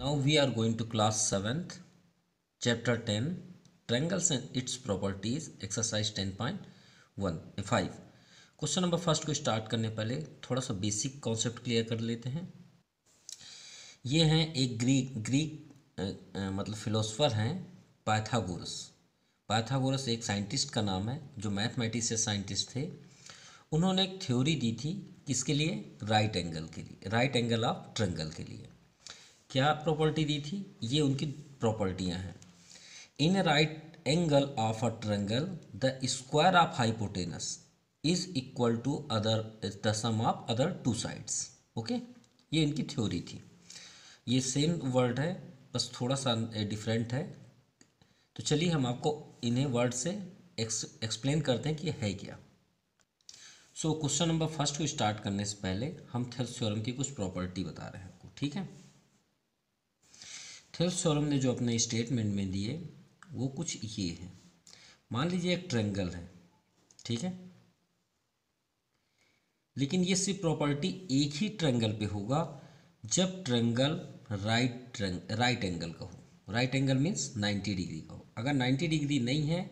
Now we are going to class 7th, chapter 10, triangles and its properties, exercise 10.5. Question number first को start करने पहले थोड़ा सा basic concept clear कर लेते हैं। ये हैं एक ग्रीक मतलब फिलोसफर हैं पाइथागोरस। पाइथागोरस एक साइंटिस्ट का नाम है जो मैथमेटिशियन साइंटिस्ट थे। उन्होंने एक थ्योरी दी थी किसके लिए? राइट एंगल के लिए, राइट एंगल ऑफ ट्रायंगल के लिए। क्या प्रॉपर्टी दी थी? ये उनकी प्रॉपर्टियां हैं। In right angle of a triangle the square of hypotenuse is equal to other the sum of other two sides. Okay, ये इनकी थ्योरी थी। ये सेम वर्ड है, बस थोड़ा सा डिफरेंट है। तो चलिए हम आपको इन्हें वर्ड से एक्सप्लेन करते हैं कि ये है क्या। सो क्वेश्चन नंबर फर्स्ट को स्टार्ट करने से पहले हम थेल्स थ्योरम की कुछ प्रॉपर्टी बता रहे हैं आपको, ठीक है। थेल्स थ्योरम ने जो अपने स्टेटमेंट में दिए वो कुछ ये है। मान लीजिए एक ट्रायंगल है, ठीक है, लेकिन ये सिर्फ प्रॉपर्टी एक ही ट्रायंगल पे होगा जब ट्रायंगल राइट एंगल का हो। राइट एंगल मीन्स 90 डिग्री का हो। अगर 90 डिग्री नहीं है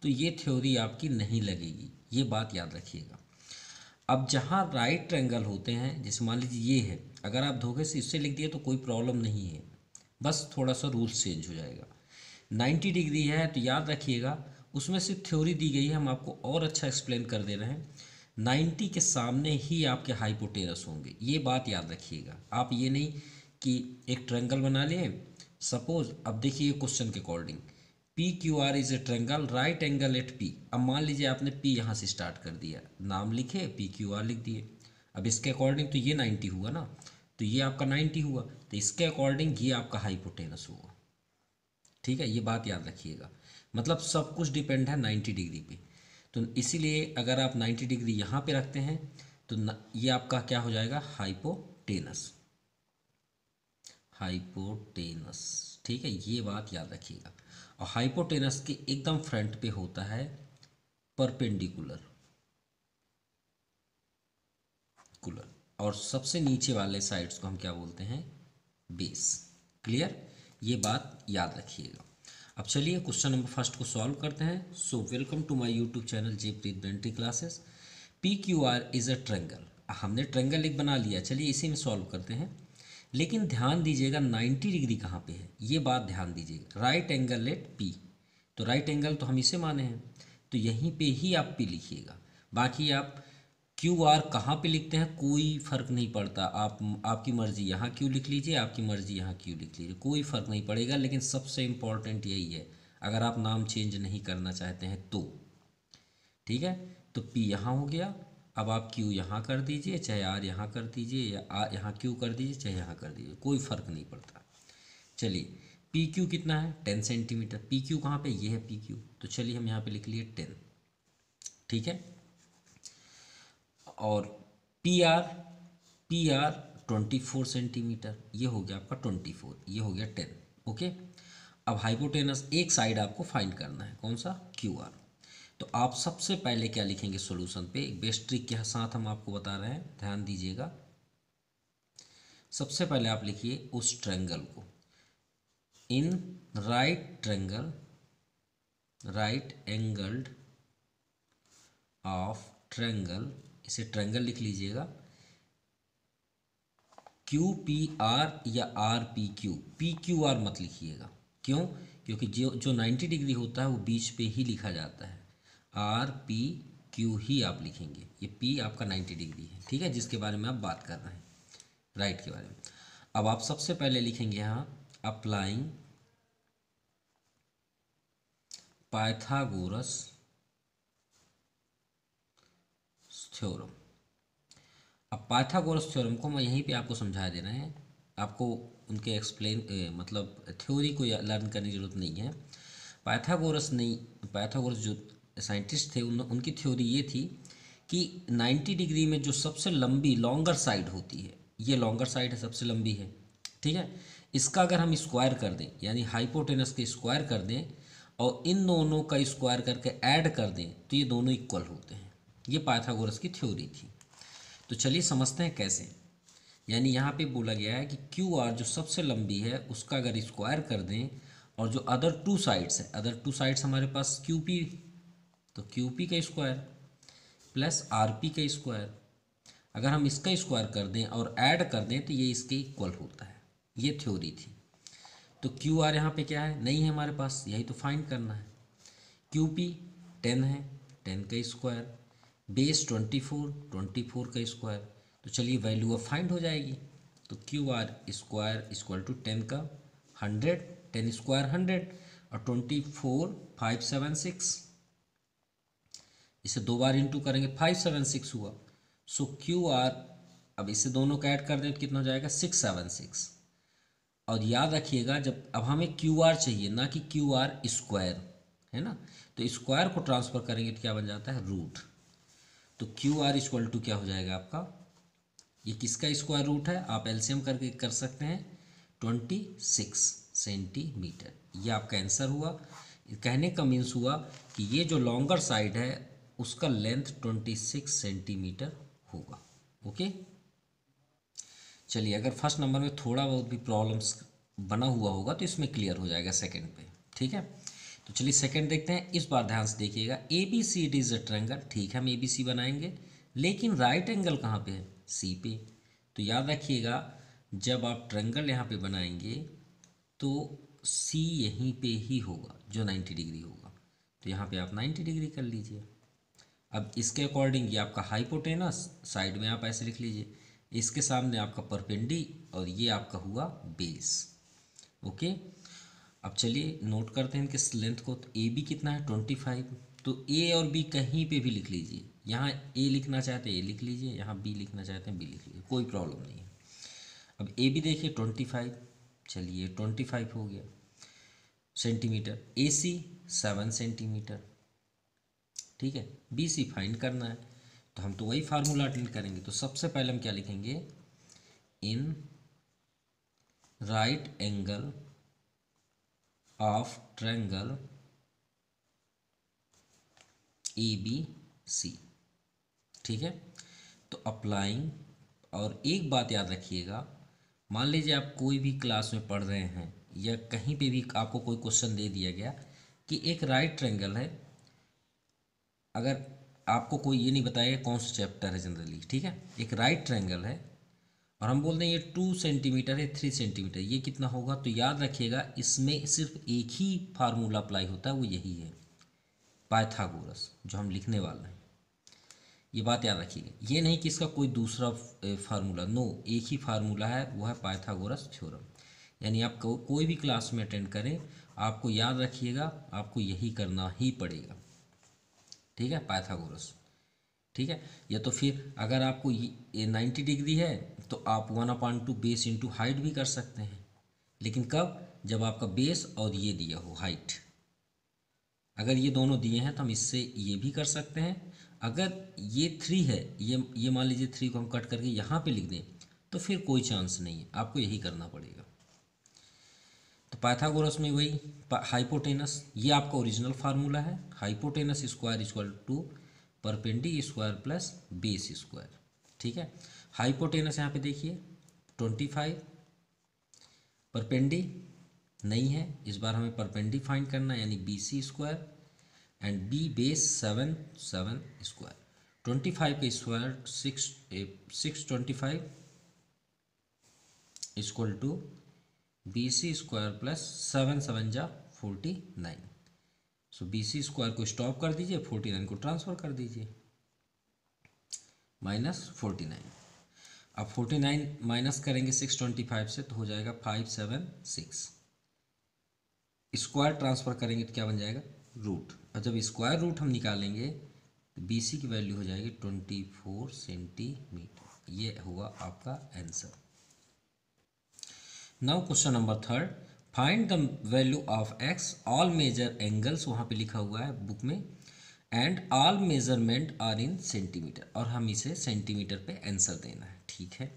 तो ये थ्योरी आपकी नहीं लगेगी, ये बात याद रखिएगा। अब जहाँ राइट ट्रायंगल होते हैं, जैसे मान लीजिए ये है, अगर आप धोखे से इससे लिख दिए तो कोई प्रॉब्लम नहीं है, बस थोड़ा सा रूल्स चेंज हो जाएगा। 90 डिग्री है तो याद रखिएगा उसमें सिर्फ थ्योरी दी गई है, हम आपको और अच्छा एक्सप्लेन कर दे रहे हैं। 90 के सामने ही आपके हाइपोटेनस होंगे, ये बात याद रखिएगा। आप ये नहीं कि एक ट्रायंगल बना लिए सपोज। अब देखिए क्वेश्चन के according p Q R is a triangle right angle at p. अब मान लीजिए आपने पी यहाँ से स्टार्ट कर दिया, नाम लिखे पी क्यू आर लिख दिए। अब इसके अकॉर्डिंग तो ये 90 हुआ ना, तो ये आपका 90 हुआ, तो इसके अकॉर्डिंग ये आपका हाइपोटेनस होगा। ठीक है, ये बात याद रखिएगा। मतलब सब कुछ डिपेंड है 90 डिग्री पे। तो इसीलिए अगर आप 90 डिग्री यहाँ पे रखते हैं तो ये आपका क्या हो जाएगा? हाइपोटेनस। हाइपोटेनस, ठीक है, ये बात याद रखिएगा। और हाइपोटेनस के एकदम फ्रंट पे होता है परपेंडिकुलर और सबसे नीचे वाले साइड्स को हम क्या बोलते हैं? बेस। क्लियर, ये बात याद रखिएगा। अब चलिए क्वेश्चन नंबर फर्स्ट को सॉल्व करते हैं। So welcome to my YouTube channel Jaypreet Bentry classes. P Q R is a triangle. हमने ट्रायंगल एक बना लिया, चलिए इसी में सॉल्व करते हैं। लेकिन ध्यान दीजिएगा 90 डिग्री कहाँ पे है, ये बात ध्यान दीजिएगा। राइट एंगल एट पी, तो राइट एंगल तो हम इसे माने हैं, तो यहीं पे ही आप पी लिखिएगा। बाकी आप क्यू आर कहाँ पे लिखते हैं कोई फ़र्क नहीं पड़ता। आपकी मर्ज़ी यहाँ क्यू लिख लीजिए, आपकी मर्ज़ी यहाँ क्यू लिख लीजिए, कोई फ़र्क नहीं पड़ेगा। लेकिन सबसे इम्पॉर्टेंट यही है, अगर आप नाम चेंज नहीं करना चाहते हैं तो। ठीक है, तो पी यहाँ हो गया। अब आप क्यू यहाँ कर दीजिए, चाहे आर यहाँ कर दीजिए, या आर यहाँ क्यू कर दीजिए, चाहे यहाँ कर दीजिए, कोई फ़र्क नहीं पड़ता। चलिए पी क्यू कितना है? 10 सेंटीमीटर। पी क्यू कहाँ पे? ये है पी क्यू, तो चलिए हम यहाँ पे लिख लिए 10। ठीक है, और पी आर 24 सेंटीमीटर, ये हो गया आपका 24, ये हो गया 10। ओके, अब हाइपोटेनस एक साइड आपको फाइंड करना है, कौन सा? Q R. तो आप सबसे पहले क्या लिखेंगे सॉल्यूशन पे? एक बेस्ट ट्रिक के साथ हम आपको बता रहे हैं, ध्यान दीजिएगा। सबसे पहले आप लिखिए उस ट्रायंगल को, इन right triangle, right angled of triangle, इसे ट्रायंगल लिख लीजिएगा। क्यू पी आर या R P Q, P Q R मत लिखिएगा। क्यों? क्योंकि जो 90 डिग्री होता है वो बीच पे ही लिखा जाता है। आर पी क्यू ही आप लिखेंगे। ये पी आपका 90 डिग्री है, ठीक है, जिसके बारे में आप बात कर रहे हैं, राइट के बारे में। अब आप सबसे पहले लिखेंगे यहाँ अप्लाइंग पाइथागोरस थ्योरम। अब पाइथागोरस थ्योरम को मैं यहीं पे आपको समझा दे रहे हैं, आपको उनके मतलब थ्योरी को लर्न करने की जरूरत नहीं है। पाइथागोरस जो साइंटिस्ट थे उनकी थ्योरी ये थी कि 90 डिग्री में जो सबसे लंबी लॉन्गर साइड होती है, ये लॉन्गर साइड है, सबसे लंबी है, ठीक है, इसका अगर हम स्क्वायर कर दें, यानी हाइपोटेनस के स्क्वायर कर दें और इन दोनों का स्क्वायर करके ऐड कर दें तो ये दोनों इक्वल होते हैं। ये पाइथागोरस की थ्योरी थी। तो चलिए समझते हैं कैसे। यानी यहाँ पे बोला गया है कि क्यू आर जो सबसे लंबी है उसका अगर स्क्वायर कर दें और जो अदर टू साइड्स है, अदर टू साइड्स हमारे पास क्यू पी, तो क्यू पी का स्क्वायर प्लस आर पी का स्क्वायर, अगर हम इसका स्क्वायर कर दें और ऐड कर दें तो ये इसके इक्वल होता है। ये थ्योरी थी। तो क्यू आर यहाँ पे क्या है, नहीं है हमारे पास, यही तो फाइंड करना है। क्यू पी 10 है, 10 का स्क्वायर, बेस 24, 24 का स्क्वायर, तो चलिए वैल्यू अब फाइंड हो जाएगी। तो q r square equal to 10 का 100, 10 स्क्वायर 100 और 24 576, इसे दो बार इंटू करेंगे 576 हुआ। सो क्यू आर, अब इसे दोनों का ऐड कर दें तो कितना हो जाएगा 676। और याद रखिएगा जब अब हमें क्यू आर चाहिए ना कि क्यू आर स्क्वायर, है ना, तो स्क्वायर को ट्रांसफर करेंगे तो क्या बन जाता है रूट। तो क्यू आर इक्वल टू क्या हो जाएगा आपका, ये किसका स्क्वायर रूट है, आप एलसीएम करके कर सकते हैं, 26 सेंटीमीटर। ये आपका आंसर हुआ। कहने का मीन्स हुआ कि ये जो लॉन्गर साइड है उसका लेंथ 26 सेंटीमीटर होगा। ओके, चलिए अगर फर्स्ट नंबर में थोड़ा बहुत भी प्रॉब्लम्स बना हुआ होगा तो इसमें क्लियर हो जाएगा सेकंड पे, ठीक है। तो चलिए सेकंड देखते हैं। इस बार ध्यान से देखिएगा, a B c it is a triangle, ठीक है हम ए बी सी बनाएंगे, लेकिन राइट एंगल कहाँ पे है, सी पे। तो याद रखिएगा जब आप ट्रायंगल यहाँ पे बनाएंगे तो सी यहीं पे ही होगा जो 90 डिग्री होगा, तो यहाँ पे आप 90 डिग्री कर लीजिए। अब इसके अकॉर्डिंग ये आपका हाइपोटेनस, साइड में आप ऐसे लिख लीजिए, इसके सामने आपका परपेंडी और ये आपका हुआ बेस। ओके, अब चलिए नोट करते हैं इनके लेंथ को। तो ए बी कितना है 25, तो ए और बी कहीं पे भी लिख लीजिए, यहाँ ए लिखना चाहते हैं ए लिख लीजिए, यहाँ बी लिखना चाहते हैं बी लिख लीजिए, कोई प्रॉब्लम नहीं है। अब ए बी देखिए 25, चलिए 25 हो गया सेंटीमीटर, ए सी 7 सेंटीमीटर, ठीक है। बी सी फाइंड करना है तो हम तो वही फार्मूला अटेंड करेंगे। तो सबसे पहले हम क्या लिखेंगे, in right angle of triangle A B C, ठीक है। तो अप्लाइंग, और एक बात याद रखिएगा, मान लीजिए आप कोई भी क्लास में पढ़ रहे हैं या कहीं पे भी आपको कोई क्वेश्चन दे दिया गया कि एक राइट ट्रायंगल है, अगर आपको कोई ये नहीं बताएगा कौन सा चैप्टर है जनरली, ठीक है, एक राइट ट्रायंगल है और हम बोल दें ये 2 सेंटीमीटर है 3 सेंटीमीटर, ये कितना होगा, तो याद रखिएगा इसमें सिर्फ एक ही फार्मूला अप्लाई होता है, वो यही है पाइथागोरस, जो हम लिखने वाले हैं। ये बात याद रखिएगा, ये नहीं कि इसका कोई दूसरा फार्मूला, नो, एक ही फार्मूला है, वो है पाइथागोरस थ्योरम। यानी आप कोई भी क्लास में अटेंड करें आपको याद रखिएगा, आपको यही करना ही पड़ेगा, ठीक है, पाइथागोरस, ठीक है। या तो फिर अगर आपको ये 90 डिग्री है तो आप 1/2 बेस इंटू हाइट भी कर सकते हैं, लेकिन कब, जब आपका बेस और ये दिया हो हाइट, अगर ये दोनों दिए हैं तो हम इससे ये भी कर सकते हैं। अगर ये 3 है, ये मान लीजिए 3 को हम कट करके यहाँ पे लिख दें तो फिर कोई चांस नहीं है, आपको यही करना पड़ेगा। तो पाइथागोरस में वही हाइपोटेनस, ये आपका ओरिजिनल फार्मूला है, hypotenuse square equal to perpendi square plus base square, ठीक है। हाइपोटेनस यहाँ पे देखिए 25, परपेंडी नहीं है, इस बार हमें परपेंडी फाइंड करना है, यानी B C square and B base 7 square, 25 का square 625 equal to B C square plus 7 7 जा 49। सो बी सी स्क्वायर को स्टॉप कर दीजिए, 49 को ट्रांसफ़र कर दीजिए, -49। अब 49 माइनस करेंगे 625 से तो हो जाएगा 576, स्क्वायर ट्रांसफ़र करेंगे तो क्या बन जाएगा रूट, और जब स्क्वायर रूट हम निकालेंगे तो बी सी की वैल्यू हो जाएगी 24 सेंटीमीटर। ये हुआ आपका answer. Now question number 3, find the value of X, all measure angles वहाँ पे लिखा हुआ है बुक में, and all measurement are in centimetre, और हम इसे सेंटीमीटर पे आंसर देना है, ठीक है।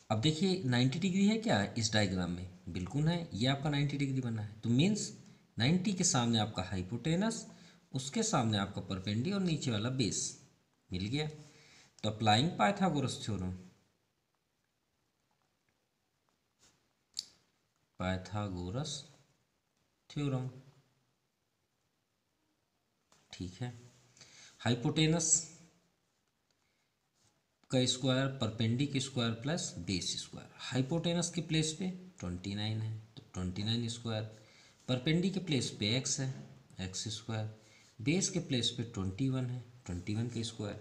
अब देखिए 90 डिग्री है क्या इस डायग्राम में, बिल्कुल है, ये आपका 90 डिग्री बना है, तो मीन्स 90 के सामने आपका हाइपोटेनस, उसके सामने आपका परपेंडी और नीचे वाला बेस मिल गया। तो applying Pythagoras theorem, Pythagoras theorem. ठीक है। हाइपोटेनस का square परपेंडिक square plus base square. Hypotenuse के प्लेस पे 29 है तो 29 स्क्वायर, परपेंडिक के प्लेस पे x है x स्क्वायर, बेस के प्लेस पे 21 है 21 का स्क्वायर।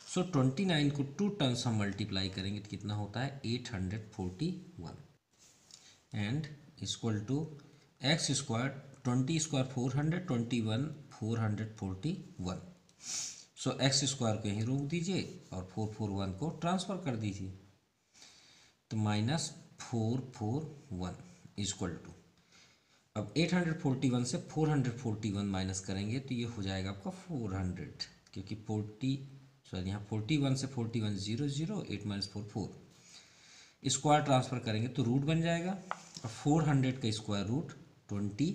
सो 29 को 2 टर्म्स हम मल्टीप्लाई करेंगे तो कितना होता है 841 and equal to X square 20 square 400 21 441। So x square को यहीं रोक दीजिए और 441 को ट्रांसफ़र कर दीजिए तो -441 इक्वल टू, अब 841 से 441 माइनस करेंगे तो ये हो जाएगा आपका 400, क्योंकि 40 यहाँ 41 से 41 0 0 8 - 4 4, स्क्वायर ट्रांसफ़र करेंगे तो रूट बन जाएगा और 400 का स्क्वायर रूट 20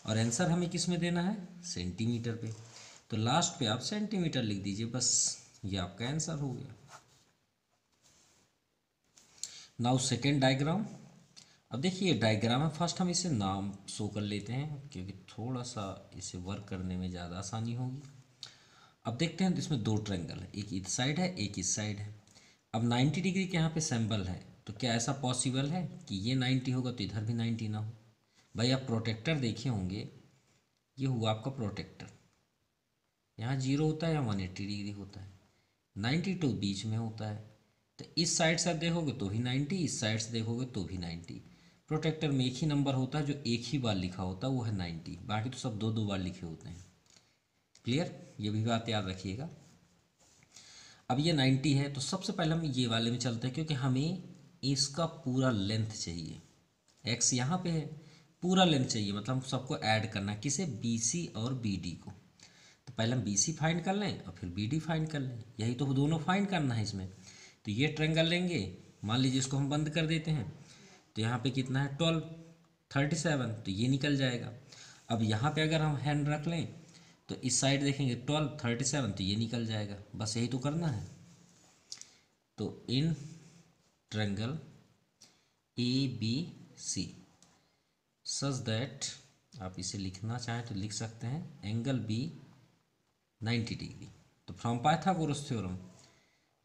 और आंसर हमें किस में देना है सेंटीमीटर पे, तो लास्ट पे आप सेंटीमीटर लिख दीजिए, बस ये आपका आंसर हो गया। Now second diagram. अब देखिए डायग्राम है, फर्स्ट हम इसे नाम शो कर लेते हैं क्योंकि थोड़ा सा इसे वर्क करने में ज़्यादा आसानी होगी। अब देखते हैं इसमें दो ट्रायंगल है, एक इस साइड है एक इस साइड है। अब 90 डिग्री के यहाँ पे सिंबल है तो क्या ऐसा पॉसिबल है कि ये 90 होगा तो इधर भी 90 ना हो? भाई आप प्रोटेक्टर देखे होंगे, ये हुआ आपका प्रोटेक्टर, यहाँ 0 होता है या 180 डिग्री होता है, 92 बीच में होता है, तो इस साइड से आप देखोगे तो भी 90, इस साइड से देखोगे तो भी 90। प्रोटेक्टर में एक ही नंबर होता है जो एक ही बार लिखा होता है, वो है 90, बाकी तो सब दो दो बार लिखे होते हैं। क्लियर, ये भी बात याद रखिएगा। अब ये 90 है तो सबसे पहले हम ये वाले में चलते हैं क्योंकि हमें इसका पूरा लेंथ चाहिए, एक्स यहाँ पे है, पूरा लेंथ चाहिए, मतलब हम सबको ऐड करना है, किसे BC और BD को। तो पहले हम BC फाइंड कर लें और फिर BD फाइंड कर लें, यही तो दोनों फाइंड करना है इसमें। तो ये ट्रायंगल लेंगे, मान लीजिए इसको हम बंद कर देते हैं, तो यहाँ पे कितना है 12 37, तो ये निकल जाएगा। अब यहाँ पे अगर हम हैंड रख लें तो इस साइड देखेंगे 12 37, तो ये निकल जाएगा, बस यही तो करना है। तो in triangle ABC such that, आप इसे लिखना चाहें तो लिख सकते हैं, एंगल B 90 डिग्री। तो फ्रॉम पाइथागोरस थ्योरम,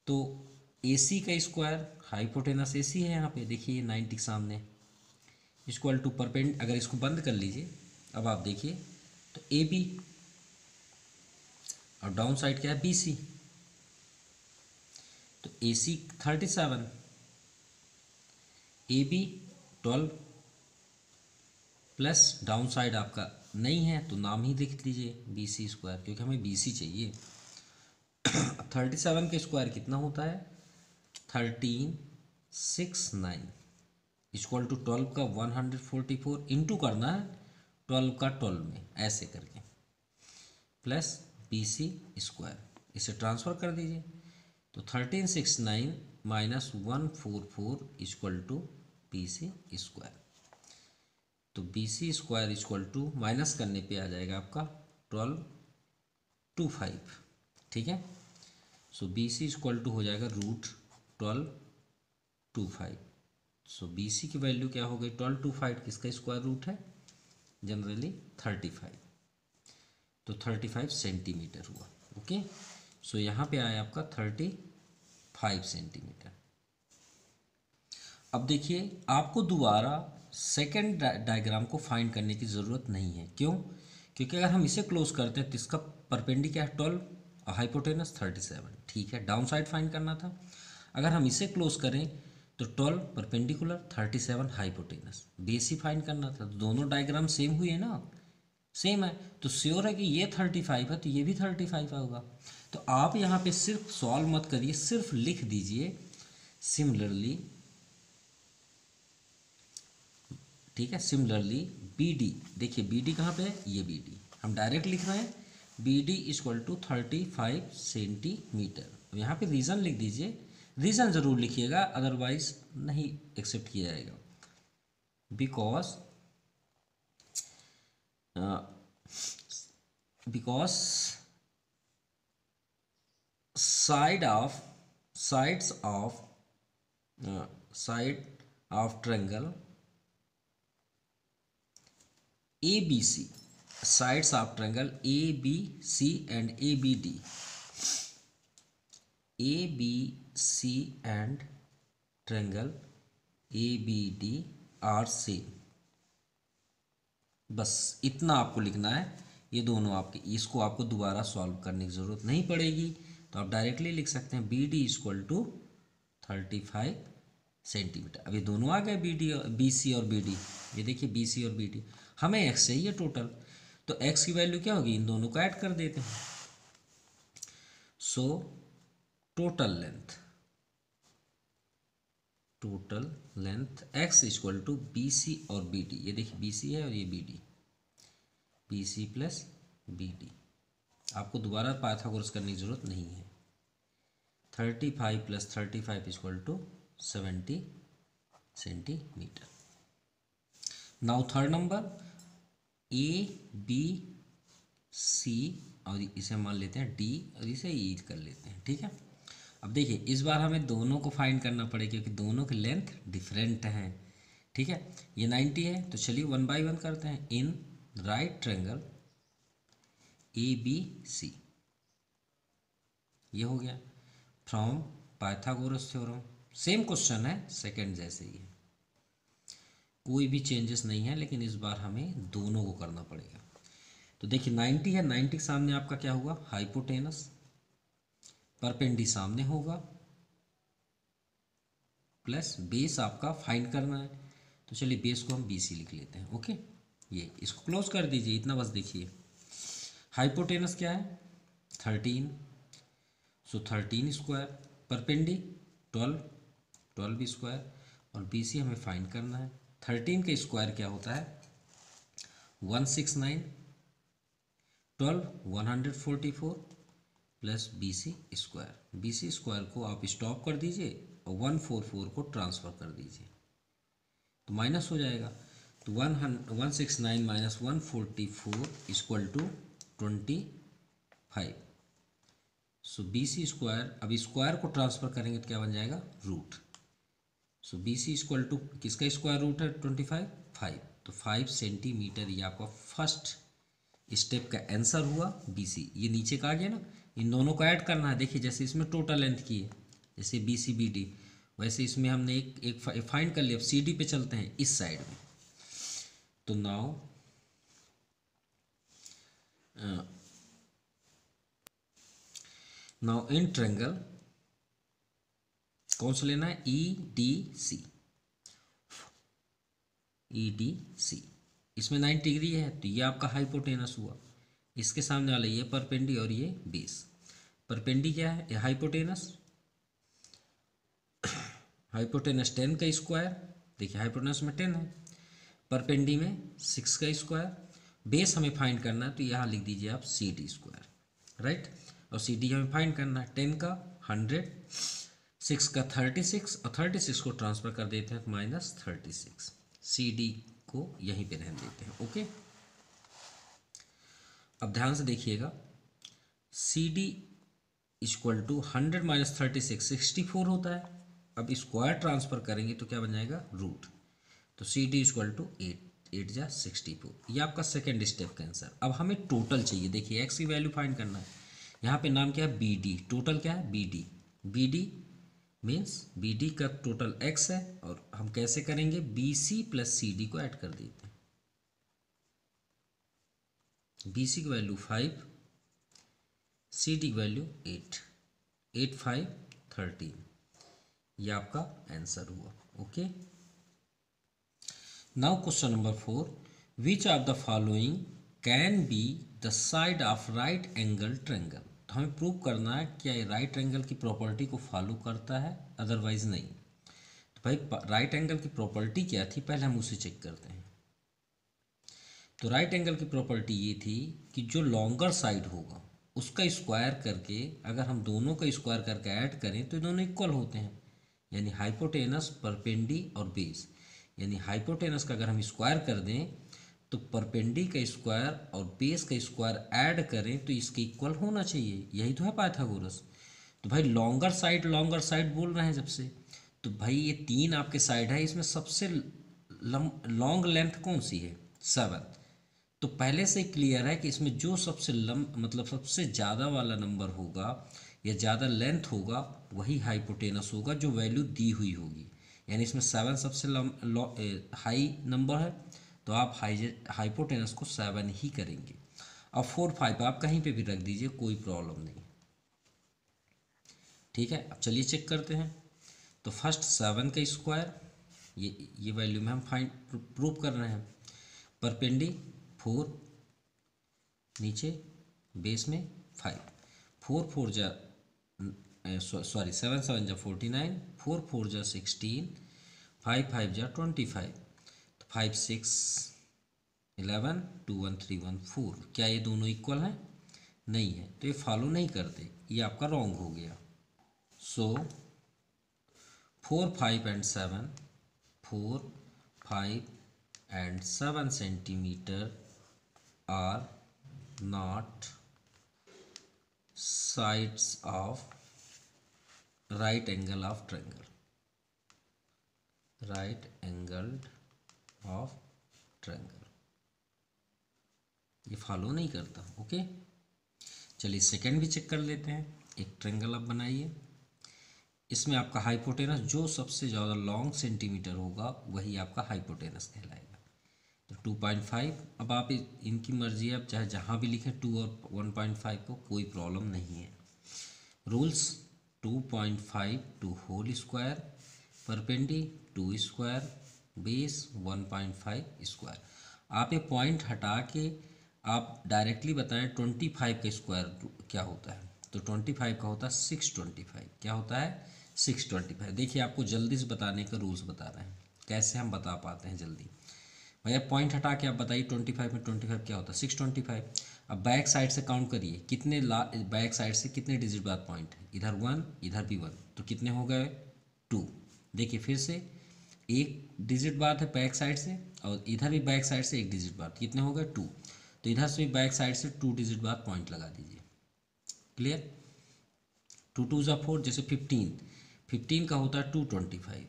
तो AC का स्क्वायर, हाइपोटेनस AC है यहाँ पे देखिए 90 के सामने, इक्वल टू परपेंड, अगर इसको बंद कर लीजिए अब आप देखिए तो AB और डाउन साइड क्या है BC, तो AC 37, AB 12 plus down side आपका नहीं है तो नाम ही लिख लीजिए BC स्क्वायर, क्योंकि हमें BC चाहिए। 37 का स्क्वायर कितना होता है 1369, इक्वल टू 12 का 144 इंटू करना है 12 का 12 में ऐसे करके, प्लस BC स्क्वायर, इसे ट्रांसफ़र कर दीजिए तो 1369 minus 144 equal to BC square. तो BC square equal to minus करने पे आ जाएगा आपका 1225, ठीक है। सो BC इक्वल टू हो जाएगा √1225। सो BC की वैल्यू क्या हो गई 1225, किसका स्क्वायर रूट है जनरली 35, तो 35 सेंटीमीटर हुआ। ओके, सो यहाँ पे आया आपका 35 सेंटीमीटर। अब देखिए आपको दोबारा सेकेंड डायग्राम को फाइंड करने की ज़रूरत नहीं है, क्यों? क्योंकि अगर हम इसे क्लोज करते हैं तो इसका परपेंडिकुलर है 12 और हाइपोटेनस 37, ठीक है, डाउन साइड फाइंड करना था। अगर हम इसे क्लोज करें तो 12 परपेंडिकुलर 37 हाइपोटेनस, बेस ही फाइंड करना था, तो दोनों डायग्राम सेम हुए ना, सेम है, तो श्योर है कि ये 35 है तो ये भी 35 होगा। तो आप यहाँ पे सिर्फ सॉल्व मत करिए, सिर्फ लिख दीजिए सिमिलरली, ठीक है, सिमिलरली BD, देखिए BD कहाँ पे है, ये BD हम डायरेक्ट लिख रहे हैं, BD इक्वल टू 35 सेंटीमीटर। यहाँ पे रीज़न लिख दीजिए, रीज़न ज़रूर लिखिएगा अदरवाइज नहीं एक्सेप्ट किया जाएगा। Because sides of triangle A B C, sides of triangle A B C and A B D, A B C and triangle A B D are same. बस इतना आपको लिखना है। ये दोनों आपके, इसको आपको दोबारा सॉल्व करने की ज़रूरत नहीं पड़ेगी, तो आप डायरेक्टली लिख सकते हैं B D equal to 35 centimetre. अब ये दोनों आ गए, बी डी, बी सी और बी डी। ये देखिए बी सी और बी डी, हमें एक्स चाहिए टोटल, तो एक्स की वैल्यू क्या होगी, इन दोनों को ऐड कर देते हैं। So total length X equal to B C और बी डी। ये देखिए बी सी है और ये B D, B C plus B D. आपको दोबारा पाइथागोरस करने की जरूरत नहीं है। 35 plus 35 equal to 70 centimetre. Now third number, A B C और इसे मान लेते हैं डी और इसे ई कर लेते हैं, ठीक है। अब देखिए इस बार हमें दोनों को फाइंड करना पड़ेगा क्योंकि दोनों की लेंथ डिफरेंट हैं, ठीक है। ये 90 है, तो चलिए 1 बाई 1 करते हैं। In right triangle A B C, ये हो गया from Pythagoras theorem. Same question है, सेकंड जैसे ही है, कोई भी चेंजेस नहीं है, लेकिन इस बार हमें दोनों को करना पड़ेगा। तो देखिए 90 है, 90 के सामने आपका क्या होगा, हाइपोटेनस, परपेंडी सामने होगा, प्लस बेस आपका फाइंड करना है। तो चलिए बेस को हम बी सी लिख लेते हैं, ओके। ये इसको क्लोज कर दीजिए, इतना बस देखिए। हाइपोटेनस क्या है, 13, सो 13 स्क्वायर, परपेंडी 12 स्क्वायर, और बी सी हमें फाइंड करना है। 13 का स्क्वायर क्या होता है, 169, 12 144 plus B C square. B C square को आप स्टॉप कर दीजिए और 144 को ट्रांसफ़र कर दीजिए, तो माइनस हो जाएगा। तो 169 minus 144 equal to 25। So B C square, अब स्क्वायर को ट्रांसफ़र करेंगे तो क्या बन जाएगा, root. So B C equal to किसका स्क्वायर रूट है, 25, 5। तो 5 सेंटीमीटर ये आपका फर्स्ट स्टेप का आंसर हुआ बी सी। ये नीचे का आ गया ना, इन दोनों को ऐड करना है। देखिए जैसे इसमें टोटल लेंथ की है, जैसे बी सी बी डी, वैसे इसमें हमने एक फाइंड कर लिया। अब सी डी पे चलते हैं, इस साइड में। तो नाउ इन ट्रायंगल कौन सा लेना है, E D C, E D C. इसमें 90 डिग्री है, तो ये आपका हाइपोटेनस हुआ। इसके सामने वाला ये परपेंडी और ये बेस। परपेंडी क्या है, ये हाइपोटेनस, हाइपोटेनस 10 का स्क्वायर। देखिए हाइपोटेनस में 10 है, परपेंडी में 6 का स्क्वायर। बेस हमें फाइंड करना है, तो यहाँ लिख दीजिए आप सी डी स्क्वायर, राइट। और सी डी हमें फाइंड करना है, 10 का 100, 6 का 36, और 36 को ट्रांसफ़र कर देते हैं माइनस 36। सी डी को यहीं पे रहने देते हैं, ओके। अब ध्यान से देखिएगा, C D equal to 100 minus 36 64 होता है। अब स्क्वायर ट्रांसफ़र करेंगे तो क्या बन जाएगा, रूट। तो सी डी इक्वल टू 8 जा 64। ये आपका सेकेंड स्टेप का आंसर। अब हमें टोटल चाहिए। देखिए एक्स की वैल्यू फाइंड करना है। यहाँ पे नाम क्या है, बी डी। टोटल क्या है, B D. B D means B D का टोटल एक्स है, और हम कैसे करेंगे, B C plus C D को ऐड कर देते हैं। बी सी की वैल्यू 5, सी डी की वैल्यू 8, 8 5 13। ये आपका आंसर हुआ, okay. Now question number 4, which of the following can be the side of right angle triangle. तो हमें प्रूव करना है क्या ये राइट एंगल की प्रॉपर्टी को फॉलो करता है, अदरवाइज नहीं। तो भाई राइट एंगल की प्रॉपर्टी क्या थी, पहले हम उसे चेक करते हैं। तो राइट एंगल की प्रॉपर्टी ये थी कि जो लॉन्गर साइड होगा उसका स्क्वायर करके, अगर हम दोनों का स्क्वायर करके ऐड करें तो ये दोनों इक्वल होते हैं। यानी हाइपोटेनस, परपेंडी और बेस। यानी हाइपोटेनस का अगर हम स्क्वायर कर दें तो परपेंडी का स्क्वायर और बेस का स्क्वायर ऐड करें तो इसके इक्वल होना चाहिए। यही तो है पाइथागोरस। तो भाई लॉन्गर साइड बोल रहे हैं जब से, तो भाई ये 3 आपके साइड है, इसमें सबसे लॉन्ग लेंथ कौन सी है, 7। तो पहले से क्लियर है कि इसमें जो सबसे मतलब सबसे ज़्यादा वाला नंबर होगा या ज़्यादा लेंथ होगा वही हाइपोटेनस होगा, जो वैल्यू दी हुई होगी। यानी इसमें 7 सबसे हाई नंबर है, तो आप हाइपोटेनस को 7 ही करेंगे। अब 4 5 आप कहीं पे भी रख दीजिए, कोई प्रॉब्लम नहीं। ठीक है, अब चलिए चेक करते हैं। तो फर्स्ट 7 का स्क्वायर, ये वैल्यू में हम फाइंड प्रूव कर रहे हैं। परपेंडी 4, नीचे बेस में 5, 4 4 जा सॉरी 7 7 जा 49, 4 4 जा 16, 5 5 जा 25, तो 5 6 11, 2 1 3 1 4। क्या ये दोनों इक्वल हैं? नहीं है, तो ये फॉलो नहीं करते, ये आपका रॉन्ग हो गया। सो 4 5 and 7, 4 5 and 7 centimeter are not sides of right angle of triangle. Right angled of triangle, ये फॉलो नहीं करता। ओके, चलिए सेकंड भी चेक कर लेते हैं। एक ट्रायंगल आप बनाइए, इसमें आपका हाइपोटेनस जो सबसे ज़्यादा लॉन्ग सेंटीमीटर होगा वही आपका हाइपोटेनस कहलाएगा। तो 2.5, अब आप इनकी मर्जी है, आप चाहे जहाँ भी लिखें 2 और 1.5 को, कोई प्रॉब्लम नहीं है। Rules 2.5 to whole square, perpendi 2 square, base 1.5 square. आप ये पॉइंट हटा के आप डायरेक्टली बताएं 25 का स्क्वायर क्या होता है। तो 25 का होता है 625। क्या होता है? 625। देखिए आपको जल्दी से बताने का रूल्स बता रहे हैं, कैसे हम बता पाते हैं जल्दी। भैया पॉइंट हटा के आप बताइए 25 में 25 क्या होता है? 625। अब बैक साइड से काउंट करिए, कितने बैक साइड से कितने डिजिट बाद पॉइंट है? इधर 1, इधर भी 1, तो कितने हो गए? 2। देखिए फिर से एक डिजिट बाद है बैक साइड से, और इधर भी बैक साइड से एक डिजिट बाद, कितने हो गए? 2। तो इधर से भी बैक साइड से 2 डिजिट बाद पॉइंट लगा दीजिए। क्लियर? 2 2 ज़ा 4, जैसे 15 का होता है 225।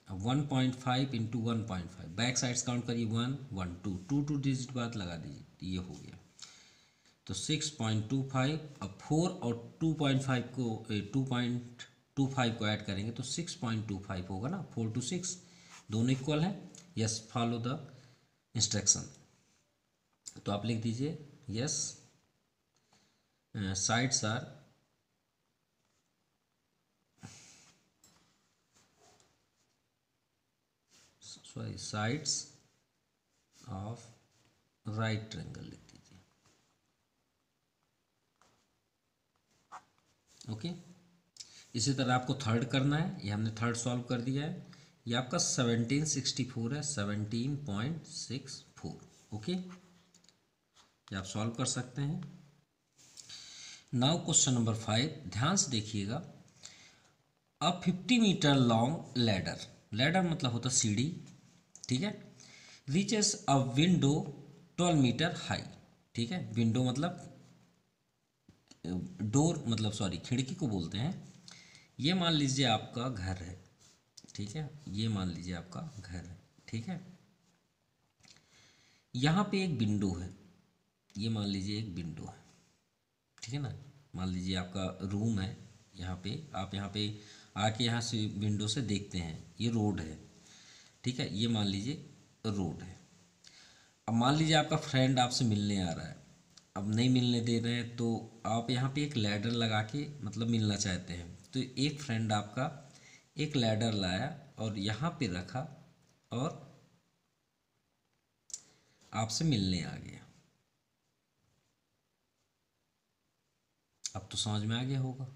अब 1.5 इंटू 1.5, बैक साइड्स काउंट करिए 1 1 2 2 डिजिट बाद लगा दीजिए, ये हो गया। तो 6.25, अब 4 और 2.5 को 2.25 को ऐड करेंगे तो 6.25 होगा ना। 4 to 6 दोनों इक्वल हैं। Yes, follow the instruction. तो आप लिख दीजिए yes, sides are sides of right triangle लिख दीजिए। ओके, इसी तरह आपको थर्ड करना है, ये हमने थर्ड सॉल्व कर दिया है। ये आपका 1764 है, 17.64। ओके, ये आप सॉल्व कर सकते हैं। नाउ क्वेश्चन नंबर 5, ध्यान से देखिएगा। A 50 metre long ladder, ladder मतलब होता सीढ़ी, ठीक है, reaches a window 12 metre high. ठीक है, विंडो मतलब डोर, मतलब सॉरी खिड़की को बोलते हैं। ये मान लीजिए आपका घर है, ठीक है, ये मान लीजिए आपका घर है, ठीक है। यहाँ पे एक विंडो है, ये मान लीजिए एक विंडो है, ठीक है ना। मान लीजिए आपका रूम है, यहाँ पे आप यहाँ पे आके यहाँ से विंडो से देखते हैं, ये रोड है, ठीक है, ये मान लीजिए रोड है। अब मान लीजिए आपका फ्रेंड आपसे मिलने आ रहा है, अब नहीं मिलने दे रहे हैं, तो आप यहाँ पे एक लैडर लगा के मतलब मिलना चाहते हैं। तो एक फ्रेंड आपका एक लैडर लाया और यहाँ पे रखा और आपसे मिलने आ गया। अब तो समझ में आ गया होगा,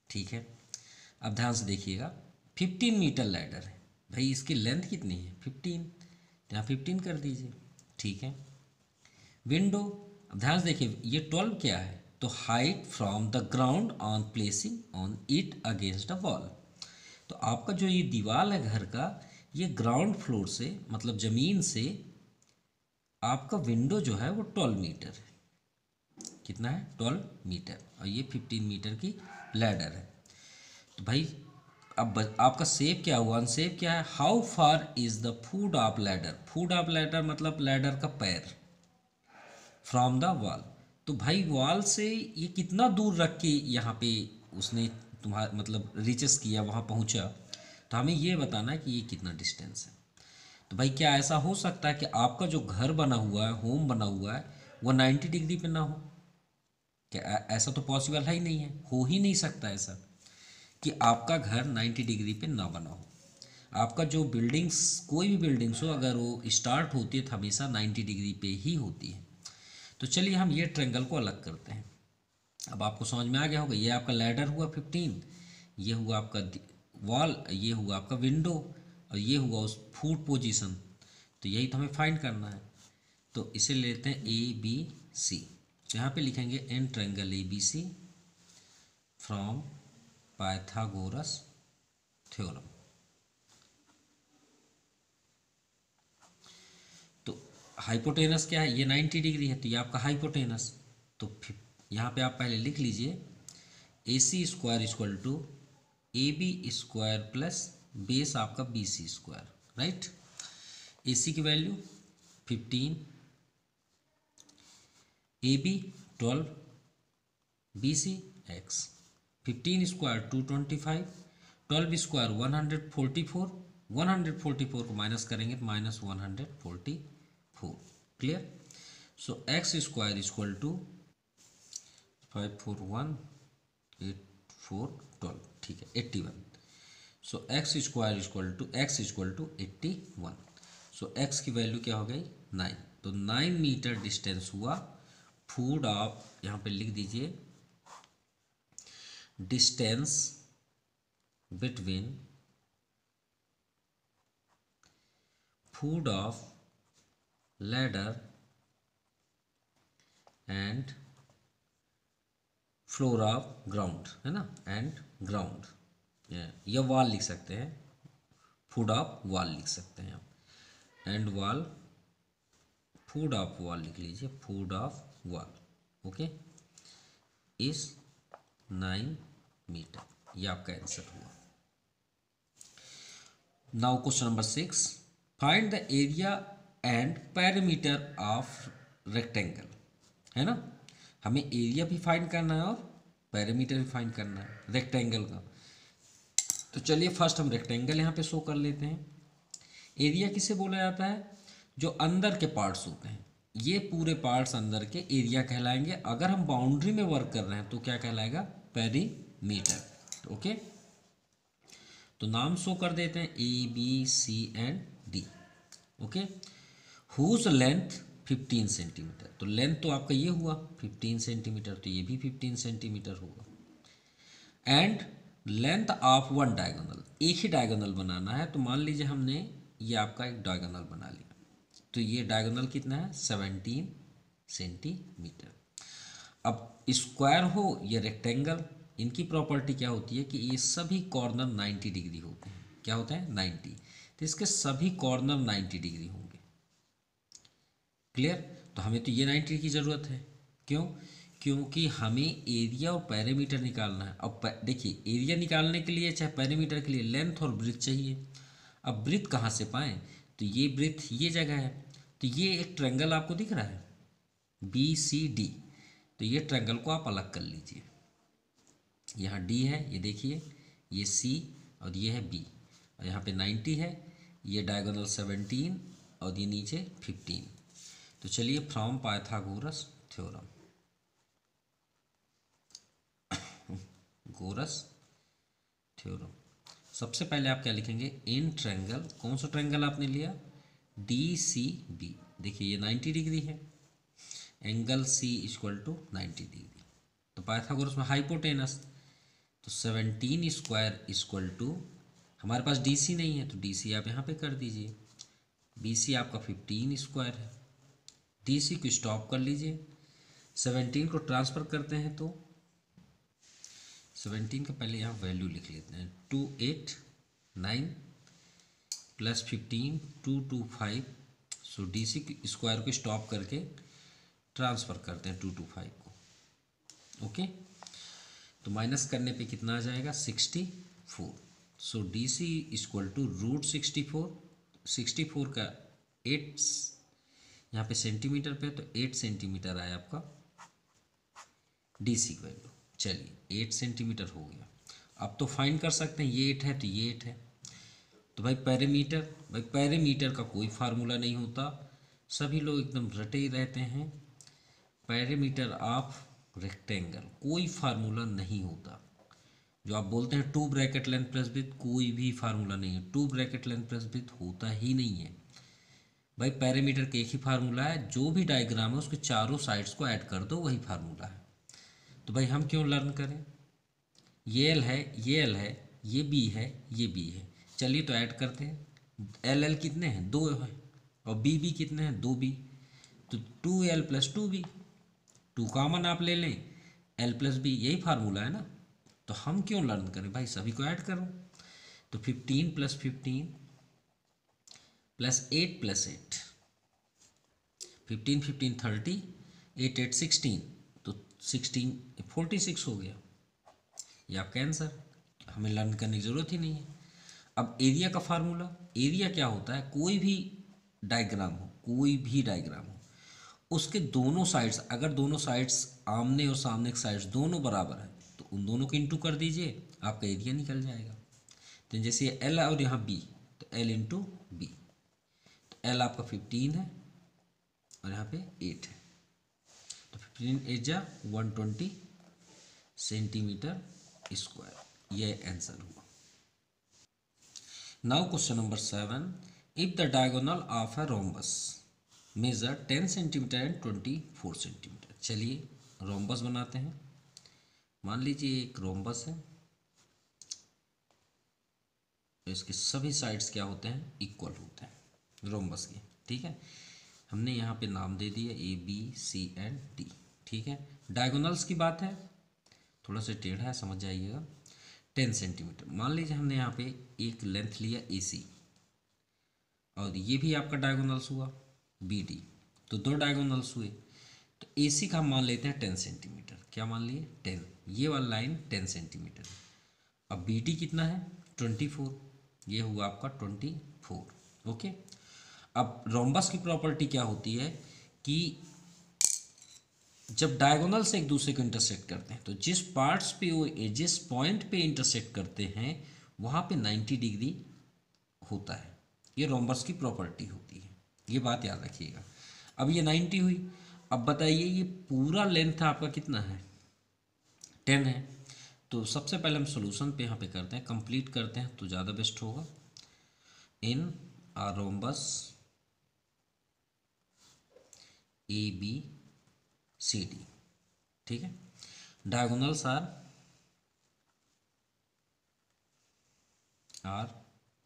ठीक है। अब ध्यान से देखिएगा, 15 मीटर लैडर है भाई, इसकी लेंथ कितनी है? 15, तो यहाँ 15 कर दीजिए, ठीक है। विंडो, अब ध्यान से देखिए, ये 12 क्या है? तो height from the ground on placing on it against a wall. तो आपका जो ये दीवार है घर का, ये ग्राउंड फ्लोर से मतलब ज़मीन से आपका विंडो जो है वो 12 मीटर है। कितना है? 12 मीटर, और ये 15 मीटर की लैडर है। तो भाई अब आपका सेप क्या हुआ? अनसेप क्या है? How far is the foot of ladder. Foot of ladder मतलब लैडर का पैर, फ्रॉम द वॉल। तो भाई वॉल से ये कितना दूर रख के यहाँ पे उसने तुम्हारा मतलब रीचेस किया, वहाँ पहुँचा, तो हमें ये बताना है कि ये कितना डिस्टेंस है। तो भाई क्या ऐसा हो सकता है कि आपका जो घर बना हुआ है, होम बना हुआ है, वो 90 डिग्री पे ना हो? क्या ऐसा तो पॉसिबल है ही नहीं है, हो ही नहीं सकता ऐसा कि आपका घर 90 डिग्री पे ना बना हो। आपका जो बिल्डिंग्स, कोई भी बिल्डिंग्स हो, अगर वो स्टार्ट होती है तो हमेशा 90 डिग्री पे ही होती है। तो चलिए हम ये ट्रेंगल को अलग करते हैं। अब आपको समझ में आ गया होगा, ये आपका लैडर हुआ 15, ये हुआ आपका वॉल, ये हुआ आपका विंडो, और ये हुआ उस फूट पोजीशन। तो यही तो हमें फाइंड करना है। तो इसे लेते हैं ए बी सी। तो यहाँ पे लिखेंगे an triangle A B C from Pythagoras theorem. तो हाइपोटेनस क्या है, ये 90 डिग्री है, तो ये आपका हाइपोटेनस। तो फिर यहाँ पे आप पहले लिख लीजिए A C square equal to A B square plus base आपका B C square, right. A C की value 15, A B 12, B C X. 15 square 225, 12 square 144, 144 को माइनस करेंगे तो minus 144। Clear. So x square equal to 541 8 4 12, ठीक है 81। So x square equal to 81। So x की value क्या हो गई 9। तो 9 मीटर डिस्टेंस हुआ। फूड आप यहाँ पे लिख दीजिए distance between food of ladder and floor of ground, है ना, एंड ग्राउंड, या वॉल लिख सकते हैं, फूड ऑफ वॉल लिख सकते हैं आप, and wall, food of wall लिख लीजिए, फूड ऑफ वॉल, ओके, इस 9 मीटर। ये आपका आंसर हुआ। Now question number 6, find the area and parameter of rectangle, है ना। हमें एरिया भी फाइंड करना है और पैरामीटर भी फाइंड करना है रेक्टेंगल का। तो चलिए फर्स्ट हम रेक्टेंगल यहाँ पे शो कर लेते हैं। एरिया किसे बोला जाता है, जो अंदर के पार्ट्स होते हैं, ये पूरे पार्ट्स अंदर के एरिया कहलाएंगे। अगर हम बाउंड्री में वर्क कर रहे हैं तो क्या कहलाएगा, पेरीमीटर, ओके। तो नाम शो कर देते हैं A B C and D, okay. Whose length 15 centimetre, तो लेंथ तो आपका ये हुआ 15 सेंटीमीटर, तो ये भी 15 सेंटीमीटर होगा। And length of one diagonal, एक ही डायगोनल बनाना है। तो मान लीजिए हमने ये आपका एक डायगोनल बना लिया, तो ये डायगोनल कितना है 17 सेंटीमीटर। अब स्क्वायर हो या रेक्टेंगल, इनकी प्रॉपर्टी क्या होती है कि ये सभी कॉर्नर 90 डिग्री होते हैं। क्या होते हैं 90, तो इसके सभी कॉर्नर 90 डिग्री होंगे। क्लियर। तो हमें तो ये 90 की ज़रूरत है, क्यों, क्योंकि हमें एरिया और पैरामीटर निकालना है। अब देखिए एरिया निकालने के लिए चाहे पैरामीटर के लिए लेंथ और ब्रेथ चाहिए। अब ब्रेथ कहाँ से पाएँ, तो ये ब्रेथ ये जगह है। तो ये एक ट्रायंगल आपको दिख रहा है बी सी डी, तो ये ट्रायंगल को आप अलग कर लीजिए। यहाँ डी है, ये देखिए, ये सी और ये है बी, और यहाँ पे 90 है, ये डायगोनल 17 और ये नीचे 15। तो चलिए फ्रॉम पाइथागोरस थ्योरम, गोरस थ्योरम, सबसे पहले आप क्या लिखेंगे, इन ट्रायंगल, कौन सा ट्रायंगल आपने लिया, डी सी बी। देखिए ये 90 डिग्री है, angle C equal to 90 degree. तो पाइथागोरस में हाइपोटेनस, तो 17 स्क्वायर इक्वल टू, हमारे पास डी सी नहीं है तो डी सी आप यहाँ पे कर दीजिए, बी सी आपका 15 स्क्वायर है, डी सी को स्टॉप कर लीजिए, 17 को ट्रांसफ़र करते हैं तो 17 का पहले यहाँ वैल्यू लिख लेते हैं, 289 प्लस 15 225। सो डी सी स्क्वायर को स्टॉप करके ट्रांसफ़र करते हैं 225 को, ओके। तो माइनस करने पे कितना आ जाएगा 64। So D C equal to root 64, 64 का 8 यहाँ पे सेंटीमीटर पे तो 8 सेंटीमीटर आया आपका डी सी की वैल्यू। चलिए 8 सेंटीमीटर हो गया। अब तो फाइंड कर सकते हैं, ये 8 है तो ये 8 है। तो भाई पैरामीटर का कोई फार्मूला नहीं होता, सभी लोग एकदम रटे ही रहते हैं। पैरामीटर ऑफ रेक्टेंगल कोई फार्मूला नहीं होता। जो आप बोलते हैं 2 ब्रैकेट लेंथ प्लस विड्थ, कोई भी फार्मूला नहीं है। 2 ब्रैकेट लेंथ प्लस विड्थ होता ही नहीं है भाई। पैरामीटर का एक ही फार्मूला है, जो भी डायग्राम है उसके चारों साइड्स को ऐड कर दो, वही फार्मूला है। तो भाई हम क्यों लर्न करें? ये एल है, ये एल है, ये बी है, ये बी है। चलिए तो ऐड करते हैं। एल एल कितने हैं? 2 है। और बी बी कितने हैं? 2 बी। तो 2L प्लस 2B, 2 कॉमन आप ले लें, L प्लस बी, यही फार्मूला है ना। तो हम क्यों लर्न करें भाई, सभी को ऐड करो। तो 15 प्लस 15 प्लस 8 प्लस 8, 15 15 30, 8 8 16, तो 16 46 हो गया। ये आपका आंसर, हमें लर्न करने की ज़रूरत ही नहीं है। अब एरिया का फार्मूला, एरिया क्या होता है? कोई भी डायग्राम हो, कोई भी डायग्राम हो, उसके दोनों साइड्स, अगर दोनों साइड्स आमने और सामने के साइड्स दोनों बराबर हैं तो उन दोनों को इंटू कर दीजिए, आपका एरिया निकल जाएगा। तो जैसे ये एल और यहाँ बी, तो एल इंटू बी। तो एल आपका 15 है और यहाँ पे 8 है, तो 15 8 जा 120 सेंटीमीटर स्क्वायर, ये आंसर हुआ। Now question number 7, if the diagonal of a rhombus measure 10 centimetre and 24 centimetre. चलिए रोम्बस बनाते हैं। मान लीजिए एक रोम्बस है, तो इसके सभी साइड्स क्या होते हैं? इक्वल होते हैं रोम्बस के। ठीक है, हमने यहाँ पे नाम दे दिया A B C and D. ठीक है, डायगोनल्स की बात है, थोड़ा सा टेढ़ा है, समझ जाइएगा। 10 सेंटीमीटर, मान लीजिए हमने यहाँ पे एक लेंथ लिया ए सी, और ये भी आपका डायगोनल्स हुआ बी डी, तो 2 डायगोनल्स हुए। तो ए सी का हम मान लेते हैं 10 सेंटीमीटर। क्या मान लिए? 10। ये वाला लाइन 10 सेंटीमीटर। अब बी डी कितना है? 24। ये हुआ आपका 24। ओके। अब रोम्बस की प्रॉपर्टी क्या होती है कि जब डायगोनल से एक दूसरे को इंटरसेक्ट करते हैं, तो जिस पार्ट्स पे वो जिस पॉइंट पे इंटरसेक्ट करते हैं वहाँ पे 90 डिग्री होता है। ये रोम्बस की प्रॉपर्टी होती है, ये बात याद रखिएगा। अब ये 90 हुई। अब बताइए ये पूरा लेंथ आपका कितना है? 10 है। तो सबसे पहले हम सोल्यूशन पे यहाँ पे करते हैं, कंप्लीट करते हैं तो ज़्यादा बेस्ट होगा। In a rhombus A B C D. ठीक है, diagonals are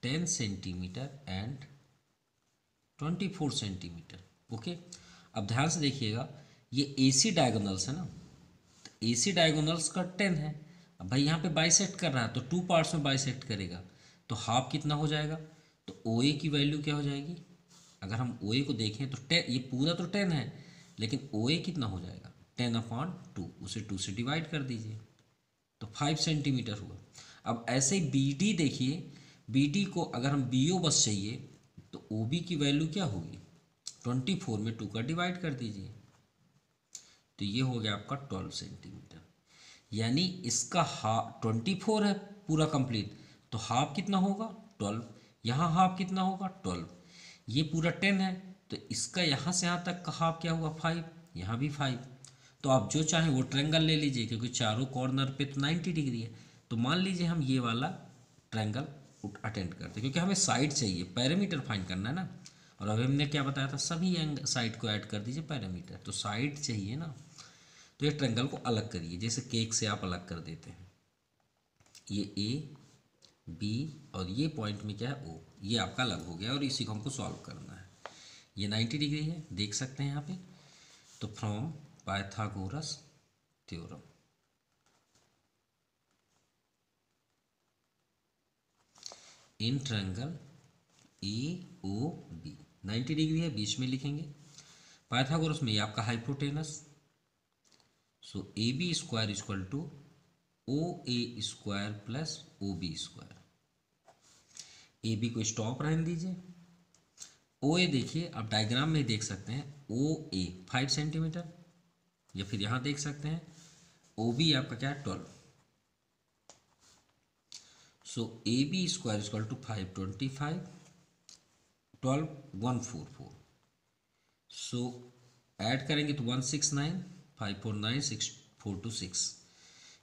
10 centimetre and 24 centimetre. Okay. अब ध्यान से देखिएगा, ये ए सी डायगोनल्स है ना, तो ए सी डायगोनल्स का 10 है। अब भाई यहाँ पे बाइसेक्ट कर रहा है तो 2 पार्ट्स में बाइसेक्ट करेगा, तो हाफ कितना हो जाएगा? तो ओ ए की वैल्यू क्या हो जाएगी? अगर हम ओ ए को देखें तो 10, ये पूरा तो 10 है, लेकिन ओ ए कितना हो जाएगा? 10/2, उसे 2 से डिवाइड कर दीजिए, तो 5 सेंटीमीटर हुआ। अब ऐसे ही बी डी देखिए, बी डी को अगर हम बी ओ बस चाहिए तो ओ बी की वैल्यू क्या होगी? 24 में 2 का डिवाइड कर दीजिए, तो ये हो गया आपका 12 सेंटीमीटर। यानी इसका हाफ 24 है पूरा कंप्लीट, तो हाफ कितना होगा? 12। यहाँ हाफ कितना होगा? 12। ये पूरा 10 है, तो इसका यहाँ से यहाँ तक का हाफ क्या हुआ? 5। यहाँ भी 5। तो आप जो चाहें वो ट्रायंगल ले लीजिए, क्योंकि चारों कॉर्नर पे तो 90 डिग्री है। तो मान लीजिए हम ये वाला ट्रायंगल अटेंड करते हैं, क्योंकि हमें साइड चाहिए, पैरामीटर फाइंड करना है ना। और अभी हमने क्या बताया था? सभी साइड को ऐड कर दीजिए पैरामीटर, तो साइड चाहिए ना। तो ये ट्रायंगल को अलग करिए, जैसे केक से आप अलग कर देते हैं। ये ए बी और ये पॉइंट में क्या है? ओ। ये आपका अलग हो गया और इसी को हमको सॉल्व करना है। ये 90 डिग्री है, देख सकते हैं यहाँ पे। तो from Pythagoras theorem, in triangle A O B 90 degree है, बीच में लिखेंगे। पाइथागोरस में ये आपका hypotenuse, so A B square equal to O A square plus O B square. A B को स्टॉप रहने दीजिए, ओ ए देखिए, आप डायग्राम में देख सकते हैं ओ ए 5 सेंटीमीटर, या फिर यहाँ देख सकते हैं ओ बी आपका क्या है 12। So A B square equal to 525, 12 144। So add करेंगे तो 169, 549 6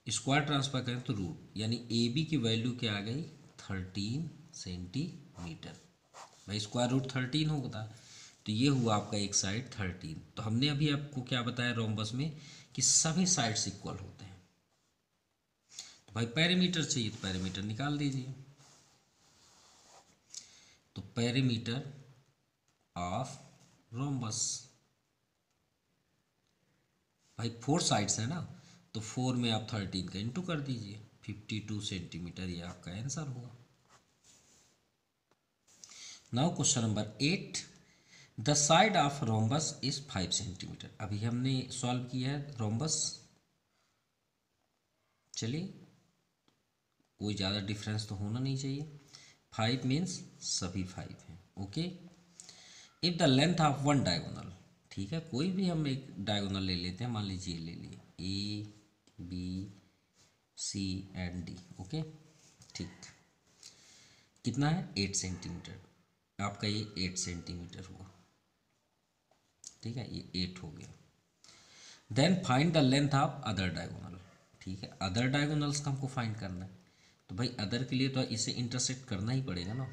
स्क्वायर ट्रांसफर करें तो रूट, यानी ए बी की वैल्यू क्या आ गई 13 सेंटीमीटर। भाई स्क्वायर रूट 13 होगा, तो ये हुआ आपका एक साइड 13। तो हमने अभी आपको क्या बताया रोम्बस में कि सभी साइड्स इक्वल होते हैं। तो भाई पेरीमीटर चाहिए तो पेरीमीटर निकाल दीजिए। तो पेरीमीटर ऑफ रोम्बस, भाई 4 साइड्स है ना, तो 4 में आप 13 का इंटू कर दीजिए, 52 सेंटीमीटर, ये आपका आंसर हुआ। Now question number 8, the side of rhombus is 5 centimetre. अभी हमने सॉल्व किया है रोम्बस। चलिए, कोई ज़्यादा डिफरेंस तो होना नहीं चाहिए। 5 मीन्स सभी 5 हैं। Okay, if the length of one diagonal, ठीक है, कोई भी हम एक डायगोनल ले लेते हैं, मान लीजिए ले लिए A B C and D. Okay, ठीक, कितना है 8 सेंटीमीटर, आपका ये 8 सेंटीमीटर हुआ, ठीक है, ये 8 हो गया। Then find the length of other diagonal, ठीक है, अदर डायगोनल्स का हमको फाइंड करना है। तो भाई अदर के लिए तो इसे इंटरसेक्ट करना ही पड़ेगा ना,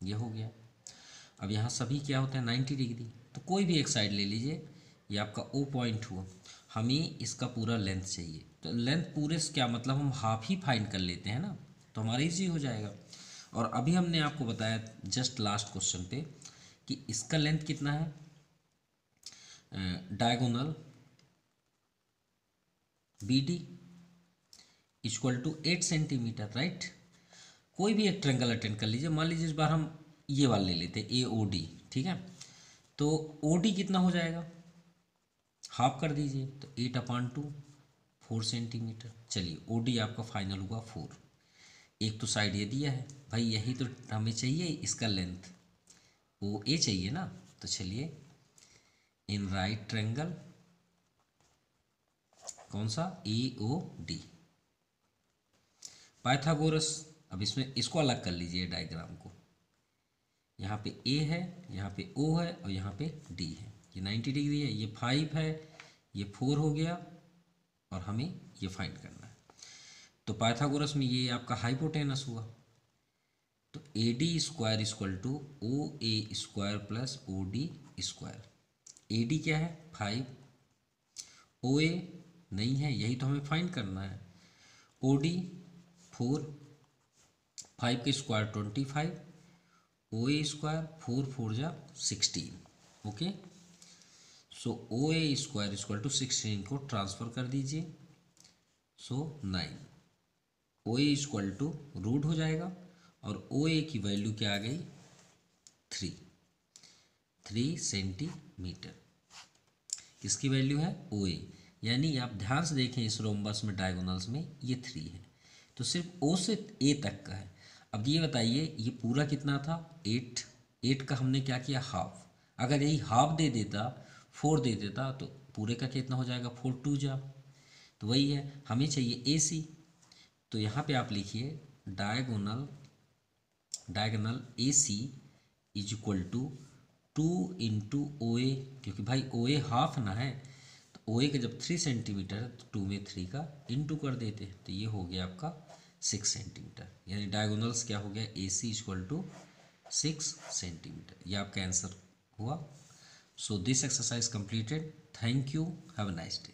ये हो गया। अब यहाँ सभी क्या होते हैं 90 डिग्री, तो कोई भी एक साइड ले लीजिए, ये आपका ओ पॉइंट हुआ। हमें इसका पूरा लेंथ चाहिए, तो लेंथ पूरे से क्या मतलब हम हाफ ही फाइंड कर लेते हैं ना, तो हमारा इजी हो जाएगा। और अभी हमने आपको बताया जस्ट लास्ट क्वेश्चन पे कि इसका लेंथ कितना है, diagonal B D equal to 8 centimetre, right. कोई भी एक ट्रेंगल अटेंड कर लीजिए, मान लीजिए इस बार हम ये वाला ले लेते हैं ए ओ डी, ठीक है, तो ओ डी कितना हो जाएगा, हाफ कर दीजिए, तो 8/2 4 सेंटीमीटर। चलिए ओ डी आपका फाइनल हुआ 4। एक तो साइड ये दिया है, भाई यही तो हमें चाहिए, इसका लेंथ ओ ए चाहिए ना। तो चलिए, इन राइट ट्रेंगल कौन सा ए ओ डी, पाइथागोरस। अब इसमें इसको अलग कर लीजिए डायग्राम को, यहाँ पे ए है, यहाँ पे ओ है, और यहाँ पे डी है। ये 90 डिग्री है, ये 5 है, ये 4 हो गया, और हमें ये फाइंड करना है। तो पाइथागोरस में ये आपका हाइपोटेनस हुआ, तो A D square equal to O A square plus O D square. A D क्या है 5, ओ ए नहीं है, यही तो हमें फाइंड करना है। ओ डी 4, 5 के स्क्वायर 25, ओ ए स्क्वायर 4 4 जा 16। Okay, so O A square equal to 16 को ट्रांसफर कर दीजिए, so 9। O A equal to root हो जाएगा, और ओ ए की वैल्यू क्या आ गई 3 सेंटीमीटर। किसकी वैल्यू है ओ ए, यानी आप ध्यान से देखें इस रोम्बस में डायगोनल्स में ये 3 है, तो सिर्फ ओ से ए तक का है। अब ये बताइए ये पूरा कितना था 8 का हमने क्या किया हाफ, अगर यही हाफ दे देता 4 दे देता तो पूरे का कितना हो जाएगा 4 2 जा, तो वही है हमें चाहिए ए सी। तो यहाँ पे आप लिखिए diagonal A C is equal to 2 into O A, क्योंकि भाई ओ ए हाफ ना है, तो ओ ए का जब 3 सेंटीमीटर है तो 2 में 3 का इंटू कर देते, तो ये हो गया आपका 6 सेंटीमीटर, यानी डायगोनल्स क्या हो गया ए सी इक्वल टू 6 सेंटीमीटर। ये आपका आंसर हुआ। So this exercise completed. Thank you, have a nice day.